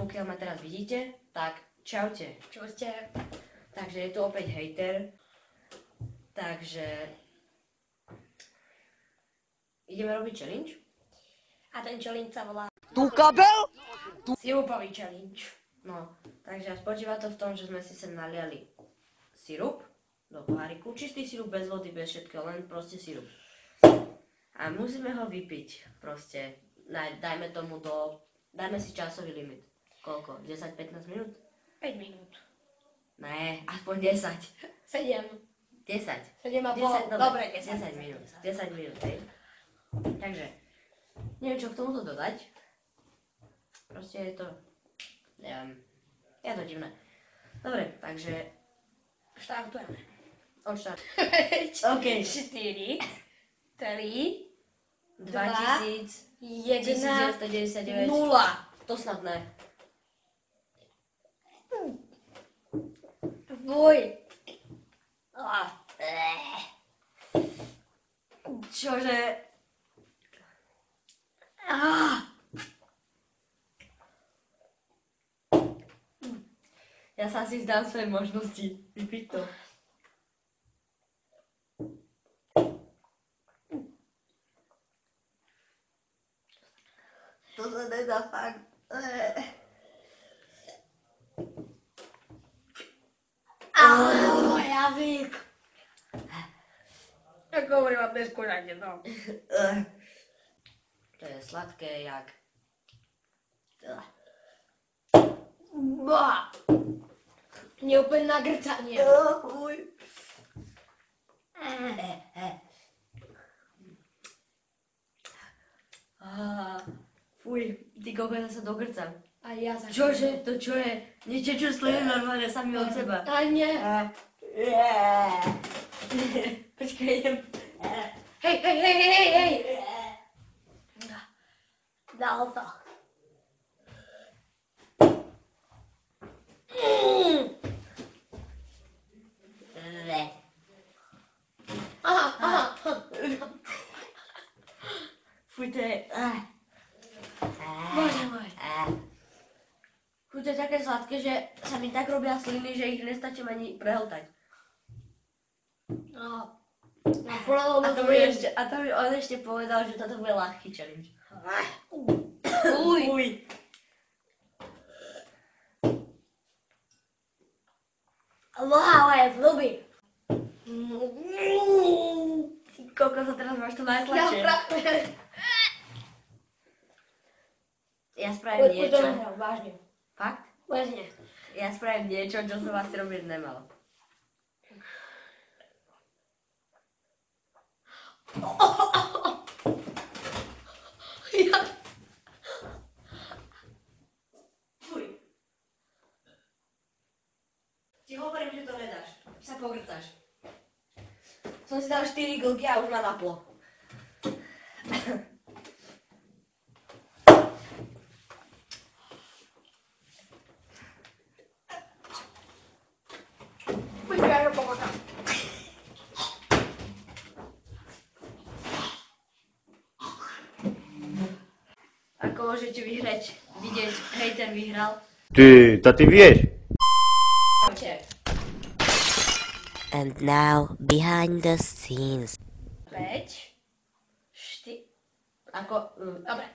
pokiaľ ma teraz vidíte, tak čaute. Čaute. Takže je tu opäť hejter. Takže ideme robiť challenge. A ten challenge sa volá Tu kabel? sirupový challenge. No, takže spočíva to v tom, že sme si sem naliali sirup do poháriku. Čistý sirup bez vody, bez všetkého, len proste sirup. A musíme ho vypiť. Proste, dajme si časový limit. Koľko? 10-15 minút? 5 minút. Ne, aspoň 10. 7. 10. 7,5. Dobre, 10. 10 minút. 10 minút, hej. Takže, neviem čo k tomuto dodať. Proste je to, neviem, je to divné. Dobre, takže Štartujeme. odštart. 5, OK. 4, 3, 1999. 0. To snad ne. Fuj. Čože? Ja sa asi zdám svoje možnosti. Vypiť to. To sa nedá fakt. Môj jazyk. Tak hovorím vám neskúšajte to. To je sladké jak... Nie úplne na grcanie. Fuj. Fuj, ty kokos, ja sa dogrcam. A ja za Čože? To čo je? Niečo sliny normálne sami od seba. A nie. Počkaj, idem. Hej. Dal to. Aha. Fuj, to je... Bože môj. Fuj, to je také sladké, že sa mi tak robia sliny, že ich nestačím ani prehltať. No. Na polovú A to mi on ešte povedal, že toto bude ľahký challenge. Fuj. Láve, zluby. Ty kokos, a teraz máš to najsladšie. Ja spravím niečo. Už to nehral, vážne. Fakt? Vážne. Ja spravím niečo, čo som asi robiť nemal. Fuj. Ti hovorím, že to nedáš. Sa pogrcaš. Som si dal 4 glky a už ma naplo. Počkaj, ja pomôžem. Ako môžete vidieť, hejter vyhral. To ty vieš. And now, behind the scenes. 5, 4... Ako... Dobre.